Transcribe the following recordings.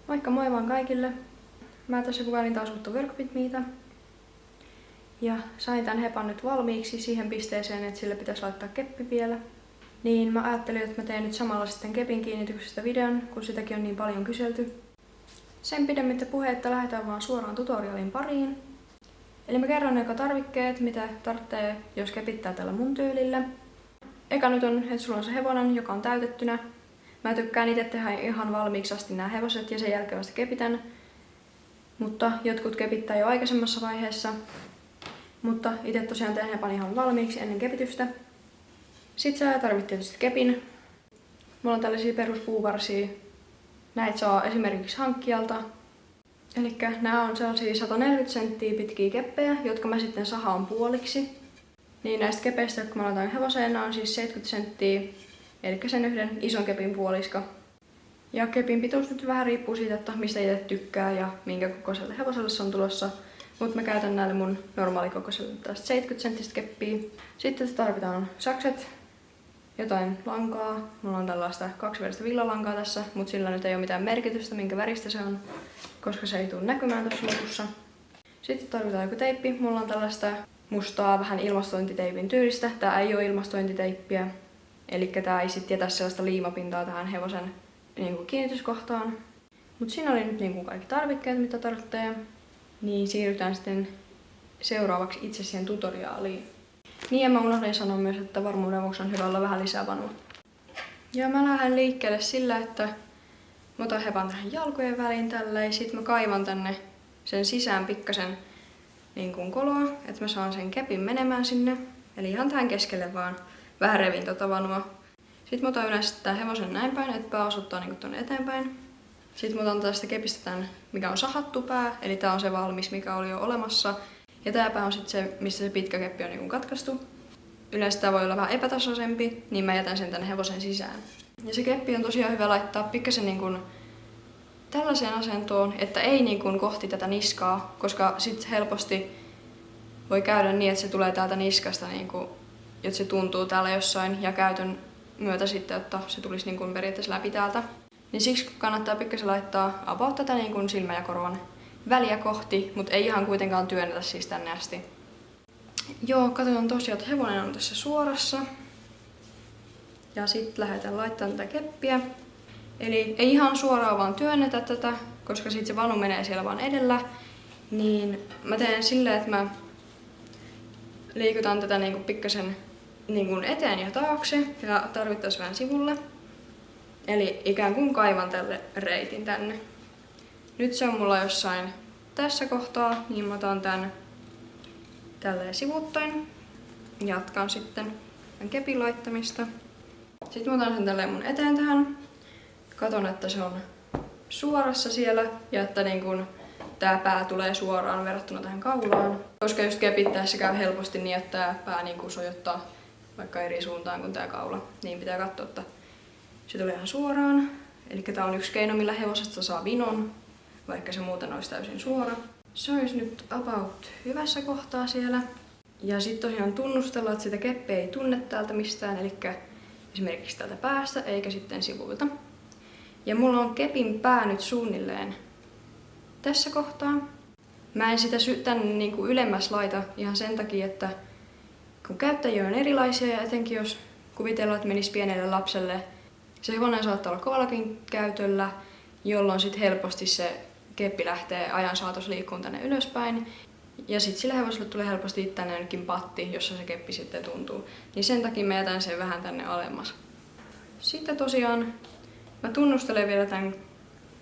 Moikka moi vaan kaikille! Mä tässä kuvailin taas uutta Work With Metä. Ja sain tän hepan nyt valmiiksi siihen pisteeseen, että sille pitäisi laittaa keppi vielä. Niin mä ajattelin, että mä teen nyt samalla sitten kepin kiinnityksestä videon, kun sitäkin on niin paljon kyselty. Sen pidemmittä puheitta lähdetään vaan suoraan tutorialin pariin. Eli mä kerron eka tarvikkeet, mitä tarvitsee, jos kepittää tällä mun tyylillä. Eka nyt on, että sulla on se hevonen, joka on täytettynä. Mä tykkään itse tehdä ihan valmiiksi asti nämä hevoset ja sen jälkeen vasta kepitän. Mutta jotkut kepittää jo aikaisemmassa vaiheessa. Mutta itse tosiaan teen hepan ihan valmiiksi ennen kepitystä. Sitten sä tarvit tietysti kepin. Mulla on tällaisia peruspuuvarsia. Näitä saa esimerkiksi hankkijalta. Elikkä nämä on sellaisia 140 senttiä pitkiä keppejä, jotka mä sitten sahaan puoliksi. Niin näistä kepeistä, kun mä laitan hevoseen, on siis 70 senttiä. Eli sen yhden ison kepin puoliska. Ja kepin pituus nyt vähän riippuu siitä, että mistä itse tykkää ja minkä kokoiselle hevoselle se on tulossa. Mutta mä käytän näille mun normaalikokoiselle tästä 70 senttistä keppiä. Sitten tarvitaan sakset, jotain lankaa. Mulla on tällaista kaksiväristä villalankaa tässä, mutta sillä nyt ei ole mitään merkitystä, minkä väristä se on, koska se ei tule näkymään tuossa lopussa. Sitten tarvitaan joku teippi. Mulla on tällaista mustaa vähän ilmastointiteipin tyylistä. Tää ei ole ilmastointiteippiä. Eli tää ei sit jätä sellaista liimapintaa tähän hevosen kiinnityskohtaan. Mut siinä oli nyt kaikki tarvikkeet, mitä tarvitsee. Niin siirrytään sitten seuraavaksi itse siihen tutoriaaliin. Niin ja mä unohdin sanoa myös, että varmuuden vuoksi on hyvä olla vähän lisää vanua. Ja mä lähden liikkeelle sillä, että mä otan hepan tähän jalkojen väliin tälleen. Sit mä kaivan tänne sen sisään pikkasen koloa, että mä saan sen kepin menemään sinne. Eli ihan tähän keskelle vaan. Vähän revin vanua. Sitten mä otan yleensä tän hevosen näin päin, että pää osoittaa tonne eteenpäin. Sitten mä otan tästä kepistä tän, mikä on sahattu pää, eli tää on se valmis, mikä oli jo olemassa. Ja tää pää on sitten se, missä se pitkä keppi on katkaistu. Yleensä tää voi olla vähän epätasaisempi, niin mä jätän sen tänne hevosen sisään. Ja se keppi on tosiaan hyvä laittaa pikkasen tällaiseen asentoon, että ei kohti tätä niskaa, koska sit helposti voi käydä niin, että se tulee täältä niskasta, että se tuntuu täällä jossain ja käytön myötä sitten, että se tulisi periaatteessa läpi täältä. Niin siksi kannattaa pikkasen laittaa about tätä silmä ja korvan väliä kohti, mutta ei ihan kuitenkaan työnnetä siis tänne asti. Joo, katsotaan tosiaan, että hevonen on tässä suorassa. Ja sitten lähdetään laittamaan tätä keppiä. Eli ei ihan suoraan vaan työnnetä tätä, koska sitten se vanu menee siellä vaan edellä. Niin mä teen silleen, että mä liikutan tätä pikkasen eteen ja taakse ja tarvittaisiin vähän sivulle. Eli ikään kuin kaivan tälle reitin tänne. Nyt se on mulla jossain tässä kohtaa, niin mä otan tän tälleen sivuttain. Jatkan sitten tämän kepin laittamista. Sitten mä otan sen tälleen mun eteen tähän. Katon, että se on suorassa siellä ja että tää pää tulee suoraan verrattuna tähän kaulaan. Koska just kepittäessä käy helposti niin, että tää pää sojottaa vaikka eri suuntaan kuin tää kaula. Niin pitää katsoa, että se tulee ihan suoraan. Eli tää on yksi keino, millä hevosesta saa vinon, vaikka se muuten olisi täysin suora. Se olisi nyt about hyvässä kohtaa siellä. Ja sitten tosiaan tunnustella, että sitä keppiä ei tunne täältä mistään, eli esimerkiksi täältä päästä eikä sitten sivuilta. Ja mulla on kepin pää nyt suunnilleen tässä kohtaa. Mä en sitä tänne ylemmäs laita ihan sen takia, että kun käyttäjiä on erilaisia ja etenkin jos kuvitellaan, että menisi pienelle lapselle, se hevonen saattaa olla kovallakin käytöllä, jolloin sitten helposti se keppi lähtee ajan saatossa liikkuun tänne ylöspäin. Ja sitten sillä hevoselle tulee helposti tänne jonnekin patti, jossa se keppi sitten tuntuu. Niin sen takia mä jätän sen vähän tänne alemmas. Sitten tosiaan mä tunnustelen vielä tämän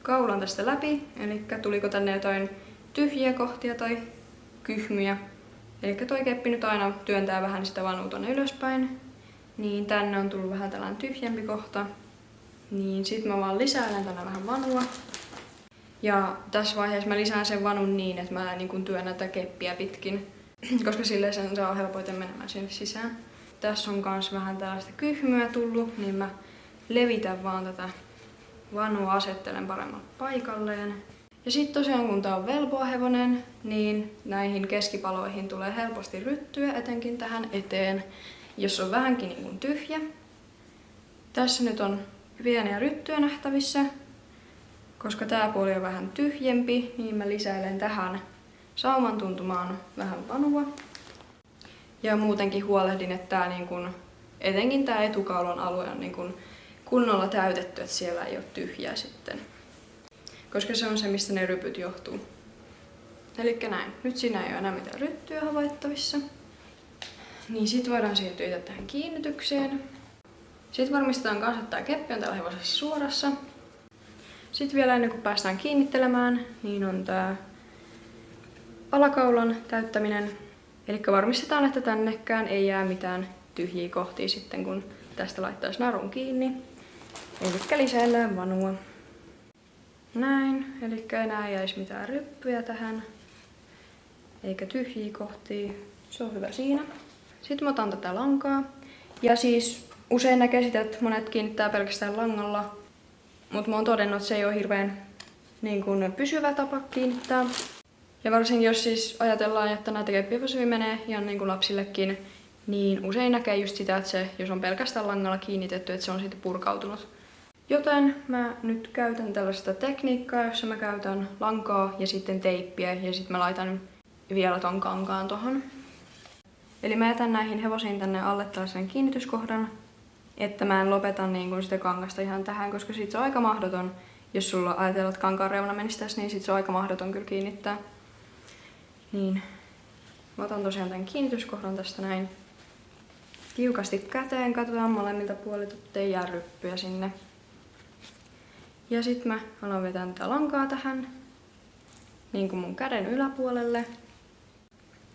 kaulan tästä läpi, eli tuliko tänne jotain tyhjiä kohtia tai kyhmyjä. Eli toi keppi nyt aina työntää vähän sitä vanua tonne ylöspäin. Niin tänne on tullut vähän tällainen tyhjempi kohta. Niin sit mä vaan lisään tänne vähän vanua. Ja tässä vaiheessa mä lisään sen vanun niin, että mä työnnän tätä keppiä pitkin. Koska silleen sen saa helpoiten menemään sinne sisään. Tässä on kans vähän tällaista kyhmyä tullut, niin mä levitän vaan tätä vanua, asettelen paremmalle paikalleen. Ja sitten tosiaan kun tää on velpoa hevonen, niin näihin keskipaloihin tulee helposti ryttyä, etenkin tähän eteen, jos on vähänkin tyhjä. Tässä nyt on pieniä ryttyjä nähtävissä, Koska tää puoli on vähän tyhjempi, niin mä lisäilen tähän sauman tuntumaan vähän vanua. Ja muutenkin huolehdin, että tää niin kun, etenkin tää etukaulan alue on niin kun kunnolla täytetty, että siellä ei ole tyhjää sitten. Koska se on se, mistä ne rypyt johtuu. Elikkä näin. Nyt siinä ei ole enää mitään ryttyä havaittavissa. Niin sit voidaan siirtyä tähän kiinnitykseen. Sitten varmistetaan kanssa, että tää keppi on täällä hevosessa suorassa. Sitten vielä ennen kuin päästään kiinnittelemään, niin on tää alakaulan täyttäminen. Eli varmistetaan, että tännekään ei jää mitään tyhjiä kohtia sitten, kun tästä laittaisi narun kiinni. Eli lisäillään vanua. Näin, eli enää ei jäisi mitään ryppyjä tähän, eikä tyhjiä kohtia. Se on hyvä siinä. Sitten mä otan tätä lankaa. Ja siis usein näkee sitä, että monet kiinnittää pelkästään langalla. Mutta mä oon todennut, että se ei ole hirveän niin kuin pysyvä tapa kiinnittää. Ja varsinkin jos siis ajatellaan, että näitä keppihevosia menee ihan niin kuin lapsillekin, niin usein näkee just sitä, että se, jos on pelkästään langalla kiinnitetty, että se on sitten purkautunut. Joten mä nyt käytän tällaista tekniikkaa, jossa mä käytän lankaa ja sitten teippiä ja sitten mä laitan vielä ton kankaan tohon. Eli mä jätän näihin hevosiin tänne alle tällaisen kiinnityskohdan, että mä en lopeta niin kuin sitä kangasta ihan tähän, koska sit se on aika mahdoton, jos sulla ajatellaan, että kankaan reuna menisi tässä, niin sit se on aika mahdoton kyllä kiinnittää. Niin, mä otan tosiaan tämän kiinnityskohdan tästä näin tiukasti käteen, katsotaan molemmilta puolilta, ettei jää ryppyjä sinne. Ja sit mä alan vetää tätä lankaa tähän, niin kuin mun käden yläpuolelle.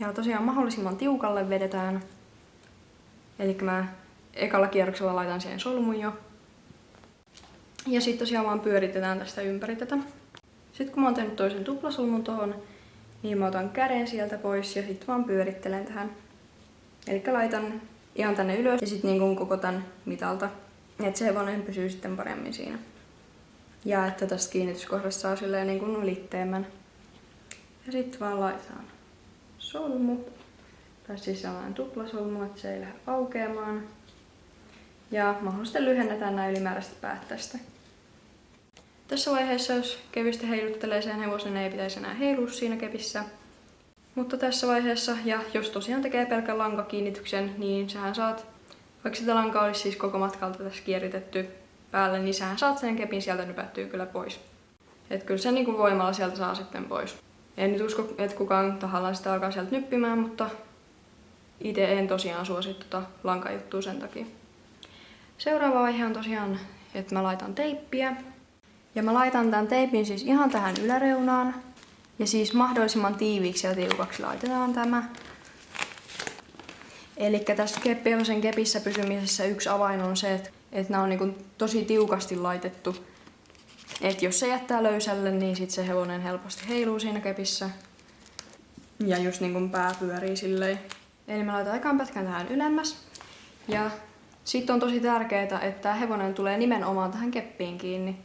Ja tosiaan mahdollisimman tiukalle vedetään. Eli mä ekalla kierroksella laitan siihen solmun jo. Ja sit tosiaan vaan pyöritetään tästä ympäri tätä. Sitten kun mä oon tehnyt toisen tuplasolmun tohon, niin mä otan käden sieltä pois ja sit vaan pyörittelen tähän. Eli laitan ihan tänne ylös ja sit niin kuin koko tän mitalta. Että se hevonen pysyy sitten paremmin siinä. Ja että tästä kiinnityskohdasta saa silleen niin kuin litteemmän. Ja sit vaan laitetaan solmu. Tai siis sellainen tuplasolmu, että se ei lähde aukeamaan. Ja mahdollisesti lyhennetään nämä ylimääräiset päät tästä. Tässä vaiheessa, jos kevistä heiluttelee sen hevosen, ei pitäisi enää heilua siinä kepissä. Mutta tässä vaiheessa, ja jos tosiaan tekee pelkän lankakiinnityksen, niin sähän saat, vaikka sitä lankaa olisi siis koko matkalta tässä kierritetty päälle, niin sähän saat sen kepin sieltä nypättyä kyllä pois. Et kyllä sen niin kuin voimalla sieltä saa sitten pois. En nyt usko, että kukaan tahallaan sitä alkaa sieltä nyppimään, mutta itse en tosiaan suosi lankajuttua sen takia. Seuraava vaihe on tosiaan, että mä laitan teippiä. Ja mä laitan tämän teipin siis ihan tähän yläreunaan. Ja siis mahdollisimman tiiviiksi ja tiukaksi laitetaan tämä. Eli tässä keppihevosen kepissä pysymisessä yksi avain on se, että nämä on niinku tosi tiukasti laitettu. Että jos se jättää löysälle, niin sit se hevonen helposti heiluu siinä kepissä. Ja just niin kuin pää pyörii silleen. Eli mä laitan aikaan pätkän tähän ylemmäs. Ja sit on tosi tärkeää, että hevonen tulee nimenomaan tähän keppiin kiinni.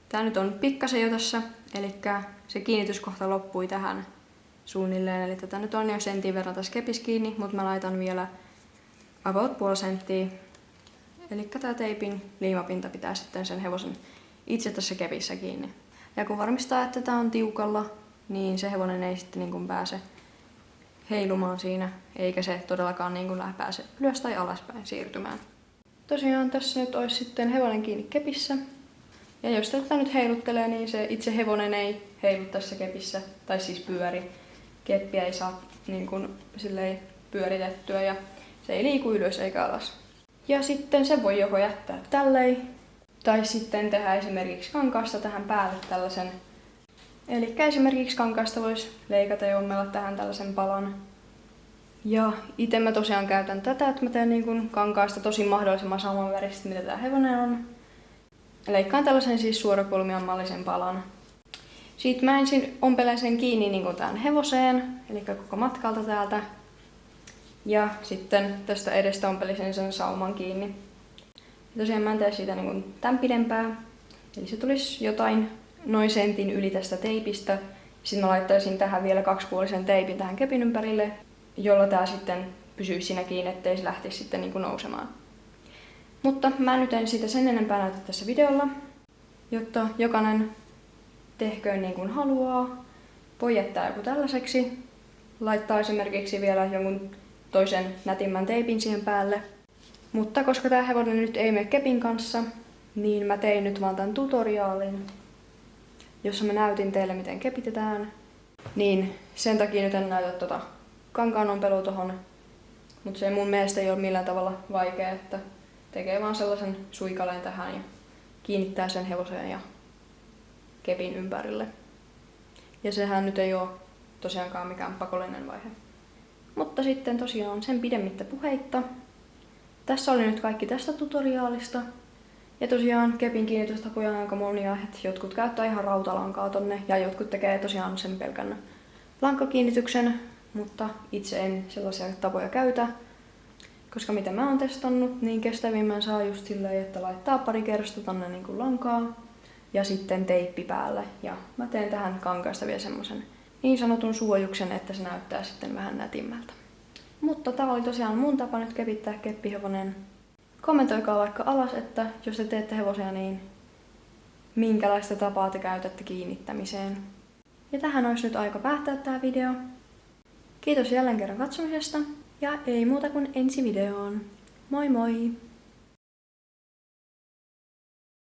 Tää nyt on pikkasen jo tässä, eli se kiinnityskohta loppui tähän suunnilleen. Eli tätä nyt on jo sentin verran tässä kepissä kiinni, mutta mä laitan vielä about puoli senttiä. Eli tää teipin liimapinta pitää sitten sen hevosen itse tässä kepissä kiinni. Ja kun varmistaa, että tää on tiukalla, niin se hevonen ei sitten niin kuin pääse heilumaan siinä, eikä se todellakaan niin kuin pääse ylös tai alaspäin siirtymään. Tosiaan tässä nyt olisi sitten hevonen kiinni kepissä. Ja jos tätä nyt heiluttelee, niin se itse hevonen ei heilu tässä kepissä, tai siis pyöri. Keppiä ei saa niin kuin silleen pyöritettyä ja se ei liiku ylös eikä alas. Ja sitten se voi joko jättää tälleen, tai sitten tehdä esimerkiksi kankaasta tähän päälle tällaisen. Eli esimerkiksi kankaasta voisi leikata ja ommella tähän tällaisen palan. Ja itse mä tosiaan käytän tätä, että mä teen niin kuin kankaasta tosi mahdollisimman samanväristä, mitä tää hevonen on. Leikkaan tällaisen siis suorakulmion mallisen palan. Sitten mä ensin ompelen sen kiinni niin kuin tähän hevoseen, eli koko matkalta täältä. Ja sitten tästä edestä ompelisin sen sauman kiinni. Ja tosiaan mä en tee siitä niin kuin tämän pidempää. Eli se tulisi jotain noin sentin yli tästä teipistä. Sitten mä laittaisin tähän vielä kaksipuolisen teipin tähän kepin ympärille, jolla tää sitten pysyisi siinä kiinni, ettei se lähtisi sitten niin kuin nousemaan. Mutta mä nyt en sitä sen enempää näytä tässä videolla, jotta jokainen tehköön niin kuin haluaa. Voi jättää joku tällaiseksi. Laittaa esimerkiksi vielä jonkun toisen nätimmän teipin siihen päälle. Mutta koska tää hevonen nyt ei mene kepin kanssa, niin mä tein nyt vaan tän tutoriaalin, jossa mä näytin teille miten kepitetään. Niin sen takia nyt en näytä tota kankaanompeluun tohon. Mut se mun mielestä ei ole millään tavalla vaikea, että tekee vaan sellaisen suikaleen tähän ja kiinnittää sen hevosen ja kepin ympärille. Ja sehän nyt ei oo tosiaankaan mikään pakollinen vaihe. Mutta sitten tosiaan sen pidemmittä puheitta. Tässä oli nyt kaikki tästä tutoriaalista. Ja tosiaan kepin kiinnitystapoja on aika monia, että jotkut käyttää ihan rautalankaa tonne ja jotkut tekee tosiaan sen pelkän lankakiinnityksen, mutta itse en sellaisia tapoja käytä. Koska mitä mä oon testannut, niin kestävimmän saa just silleen, että laittaa pari kerrosta tonne niin kuin lankaa ja sitten teippi päälle. Ja mä teen tähän kankaasta vielä semmosen niin sanotun suojuksen, että se näyttää sitten vähän nätimmältä. Mutta tää oli tosiaan mun tapa nyt kepittää keppihevonen. Kommentoikaa vaikka alas, että jos te teette hevosia, niin minkälaista tapaa te käytätte kiinnittämiseen. Ja tähän olisi nyt aika päättää tää video. Kiitos jälleen kerran katsomisesta ja ei muuta kuin ensi videoon. Moi moi!